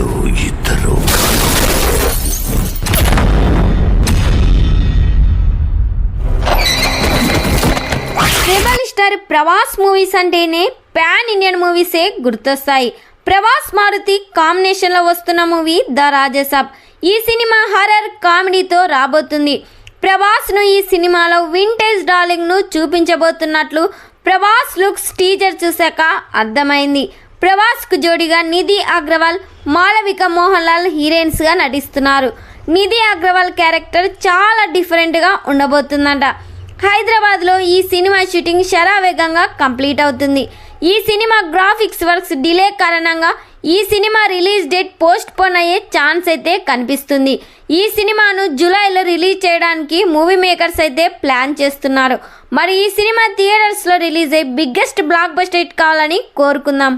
వాళ్ళు ఇద్దరు rebel star Prabhas movies అంటేనే పాన్ ఇండియన్ మూవీసే గుర్తొస్తాయి. ప్రభాస్ మారుతి కాంబినేషన్లో వస్తున్న మూవీ ద రాజసాబ్. ఈ సినిమా హర్రర్ కామెడీతో రాబోతుంది. ప్రభాస్ను ఈ సినిమాలో వింటేజ్ డార్లింగ్ను చూపించబోతున్నట్లు ప్రభాస్ లుక్స్ టీజర్ చూశాక అర్థమైంది. ప్రభాస్కు జోడిగా నిధి అగ్రవాల్, మాళవిక మోహన్ లాల్ హీరోయిన్స్గా నటిస్తున్నారు. నిధి అగ్రవాల్ క్యారెక్టర్ చాలా డిఫరెంట్గా ఉండబోతుందంట. హైదరాబాద్లో ఈ సినిమా షూటింగ్ శరవేగంగా కంప్లీట్ అవుతుంది. ఈ సినిమా గ్రాఫిక్స్ వర్క్స్ డిలే కారణంగా ఈ cinema release date post phone అయ్యే ఛాన్స్ అయితే కనిపిస్తుంది. ఈ సినిమాను జూలైలో రిలీజ్ చేయడానికి మూవీ మేకర్స్ అయితే ప్లాన్ చేస్తున్నారు. మరి ఈ సినిమా థియేటర్స్లో రిలీజ్ అయ్యి బిగ్గెస్ట్ బ్లాక్ బస్టర్ హిట్ కావాలని కోరుకుందాం.